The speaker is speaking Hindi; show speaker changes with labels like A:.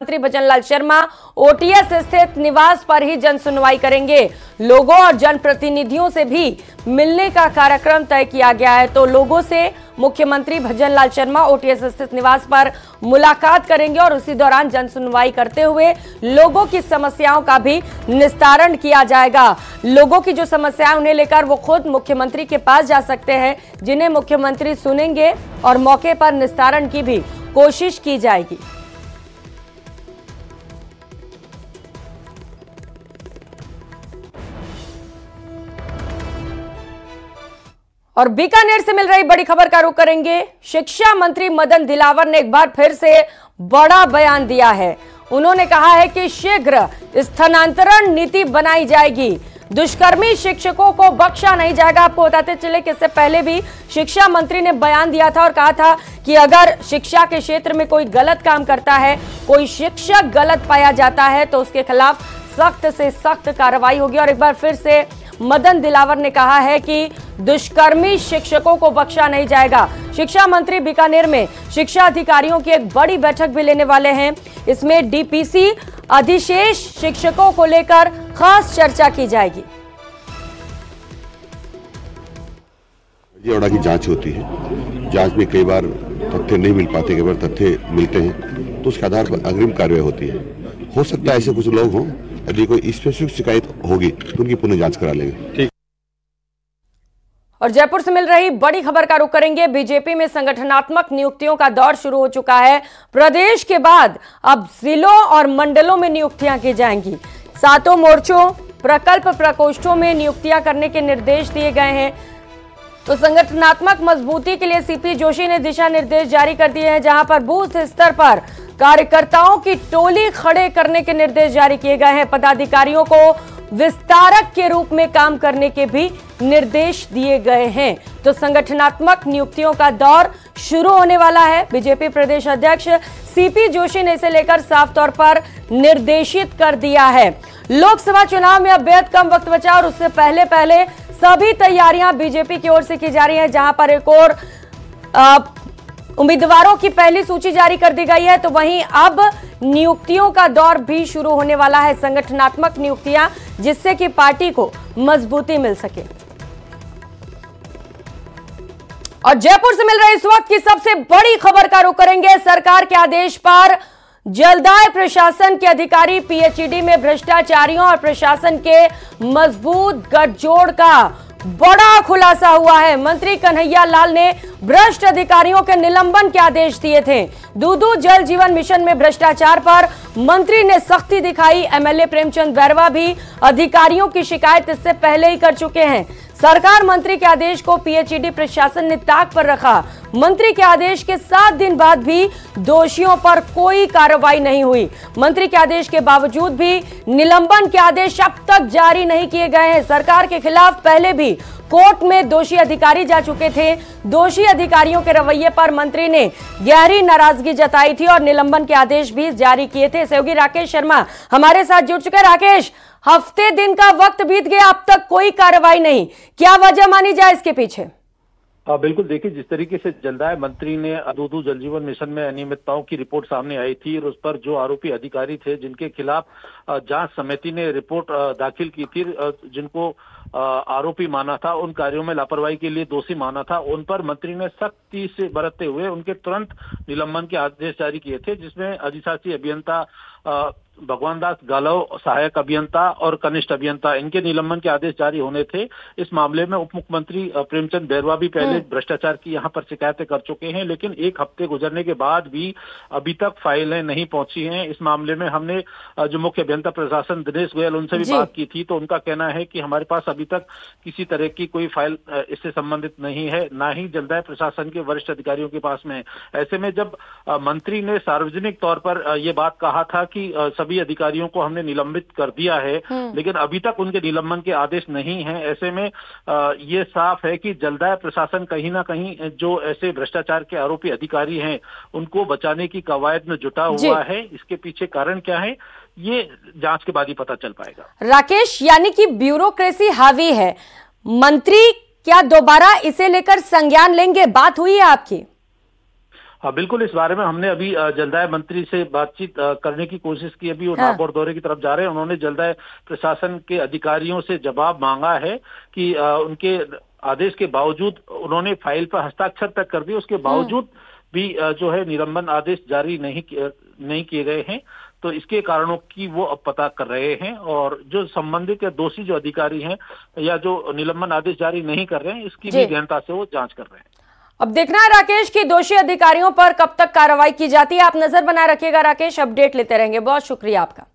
A: मंत्री भजनलाल शर्मा ओटीएस स्थित निवास पर ही जन सुनवाई करेंगे। लोगों और जनप्रतिनिधियों से भी मिलने का कार्यक्रम तय किया गया है। तो लोगों से मुख्यमंत्री भजनलाल शर्मा ओटीएस स्थित निवास पर मुलाकात करेंगे और उसी दौरान जन सुनवाई करते हुए लोगों की समस्याओं का भी निस्तारण किया जाएगा। लोगों की जो समस्याएं उन्हें लेकर वो खुद मुख्यमंत्री के पास जा सकते हैं, जिन्हें मुख्यमंत्री सुनेंगे और मौके पर निस्तारण की भी कोशिश की जाएगी। और बीकानेर से मिल रही बड़ी खबर का रुख करेंगे। शिक्षा मंत्री मदन दिलावर ने एक बार फिर से बड़ा बयान दिया है। उन्होंने कहा है कि शीघ्र स्थानांतरण नीति बनाई जाएगी, दुष्कर्मी शिक्षकों को बख्शा नहीं जाएगा। आपको बताते चले कि इससे पहले भी शिक्षा मंत्री ने बयान दिया था और कहा था कि अगर शिक्षा के क्षेत्र में कोई गलत काम करता है, कोई शिक्षक गलत पाया जाता है तो उसके खिलाफ सख्त से सख्त कार्रवाई होगी। और एक बार फिर से मदन दिलावर ने कहा है कि दुष्कर्मी शिक्षकों को बख्शा नहीं जाएगा। शिक्षा मंत्री बीकानेर में शिक्षा अधिकारियों की एक बड़ी बैठक भी लेने वाले हैं। इसमें डीपीसी अधिशेष शिक्षकों को लेकर खास चर्चा की जाएगी।
B: की जांच होती है, जांच में कई बार तथ्य नहीं मिल पाते, कई बार तथ्य मिलते हैं तो उसके आधार पर अग्रिम कार्रवाई होती है। हो सकता है ऐसे कुछ लोग हों, यदि कोई स्पेसिफिक शिकायत होगी तो उनकी पुनः जांच करा लेंगे। ठीक।
A: और जयपुर से मिल रही बड़ी खबर का रुख करेंगे। बीजेपी में संगठनात्मक नियुक्तियों का दौर शुरू हो चुका है। प्रदेश के बाद अब जिलों और मंडलों में नियुक्तियां की जाएंगी। 7 मोर्चों, प्रकल्प प्रकोष्ठों में नियुक्तियां करने के निर्देश दिए गए हैं। तो संगठनात्मक मजबूती के लिए सीपी जोशी ने दिशा निर्देश जारी कर दिए हैं, जहां पर बूथ स्तर पर कार्यकर्ताओं की टोली खड़े करने के निर्देश जारी किए गए हैं। पदाधिकारियों को विस्तारक के रूप में काम करने के भी निर्देश दिए गए हैं। तो संगठनात्मक नियुक्तियों का दौर शुरू होने वाला है। बीजेपी प्रदेश अध्यक्ष सीपी जोशी ने इसे लेकर साफ तौर पर निर्देशित कर दिया है। लोकसभा चुनाव में अब बेहद कम वक्त बचा और उससे पहले सभी तैयारियां बीजेपी की ओर से की जा रही है। जहां पर एक और उम्मीदवारों की पहली सूची जारी कर दी गई है, तो वहीं अब नियुक्तियों का दौर भी शुरू होने वाला है। संगठनात्मक नियुक्तियां, जिससे कि पार्टी को मजबूती मिल सके। और जयपुर से मिल रही इस वक्त की सबसे बड़ी खबर का रुख करेंगे। सरकार के आदेश पर जलदाय प्रशासन के अधिकारी पीएचईडी में भ्रष्टाचारियों और प्रशासन के मजबूत गठजोड़ का बड़ा खुलासा हुआ है। मंत्री कन्हैया लाल ने भ्रष्ट अधिकारियों के निलंबन के आदेश दिए थे। दूधू जल जीवन मिशन में भ्रष्टाचार पर मंत्री ने सख्ती दिखाई। एमएलए प्रेमचंद बैरवा भी अधिकारियों की शिकायत इससे पहले ही कर चुके हैं। सरकार मंत्री के आदेश को पीएचईडी प्रशासन ने ताक पर रखा। मंत्री के आदेश के 7 दिन बाद भी दोषियों पर कोई कार्रवाई नहीं हुई। मंत्री के आदेश के बावजूद भी निलंबन के आदेश अब तक जारी नहीं किए गए हैं। सरकार के खिलाफ पहले भी कोर्ट में दोषी अधिकारी जा चुके थे। दोषी अधिकारियों के रवैये पर मंत्री ने गहरी नाराजगी जताई थी और निलंबन के आदेश भी जारी किए थे। सहयोगी राकेश शर्मा हमारे साथ जुड़ चुके हैं। राकेश, हफ्ते दिन का वक्त बीत गया, अब तक कोई कार्रवाई नहीं, क्या वजह मानी जाए इसके पीछे?
C: बिल्कुल, देखिए, जिस तरीके से जलदाय मंत्री ने दूधू जल जीवन मिशन में अनियमितताओं की रिपोर्ट सामने आई थी और उस पर जो आरोपी अधिकारी थे, जिनके खिलाफ जांच समिति ने रिपोर्ट दाखिल की थी, जिनको आरोपी माना था, उन कार्यों में लापरवाही के लिए दोषी माना था, उन पर मंत्री ने सख्ती से बरतते हुए उनके तुरंत निलंबन के आदेश जारी किए थे, जिसमें अधिशासी अभियंता भगवान दास गालव, सहायक अभियंता और कनिष्ठ अभियंता, इनके निलंबन के आदेश जारी होने थे। इस मामले में उप मुख्यमंत्री प्रेमचंद बैरवा भी पहले भ्रष्टाचार की यहां पर शिकायतें कर चुके हैं, लेकिन एक हफ्ते गुजरने के बाद भी अभी तक फाइलें नहीं पहुंची हैं। इस मामले में हमने जो मुख्य अभियंता प्रशासन दिनेश गोयल, उनसे भी बात की थी, तो उनका कहना है कि हमारे पास अभी तक किसी तरह की कोई फाइल इससे संबंधित नहीं है, ना ही जलदाय प्रशासन के वरिष्ठ अधिकारियों के पास में। ऐसे में जब मंत्री ने सार्वजनिक तौर पर यह बात कहा था कि सभी अधिकारियों को हमने निलंबित कर दिया है, लेकिन अभी तक उनके निलंबन के आदेश नहीं हैं, ऐसे में ये साफ है कि जलदाय प्रशासन कहीं ना कहीं जो ऐसे भ्रष्टाचार के आरोपी अधिकारी हैं, उनको बचाने की कवायद में जुटा हुआ है। इसके पीछे कारण क्या है, ये जांच के बाद ही पता चल पाएगा।
A: राकेश, यानी कि ब्यूरोक्रेसी हावी है, मंत्री क्या दोबारा इसे लेकर संज्ञान लेंगे? बात हुई है आपकी?
C: हाँ बिल्कुल, इस बारे में हमने अभी जलदाय मंत्री से बातचीत करने की कोशिश की। अभी वो नागौर दौरे की तरफ जा रहे हैं। उन्होंने जलदाय प्रशासन के अधिकारियों से जवाब मांगा है कि उनके आदेश के बावजूद उन्होंने फाइल पर हस्ताक्षर तक कर दिए, उसके बावजूद भी जो है निलंबन आदेश जारी नहीं किए गए हैं। तो इसके कारणों की वो अब पता कर रहे हैं और जो संबंधित या दोषी जो अधिकारी हैं या जो निलंबन आदेश जारी नहीं कर रहे हैं, इसकी भी गहनता से वो जांच कर रहे हैं।
A: अब देखना है राकेश कि दोषी अधिकारियों पर कब तक कार्रवाई की जाती है। आप नजर बनाए रखिएगा राकेश, अपडेट लेते रहेंगे। बहुत शुक्रिया आपका।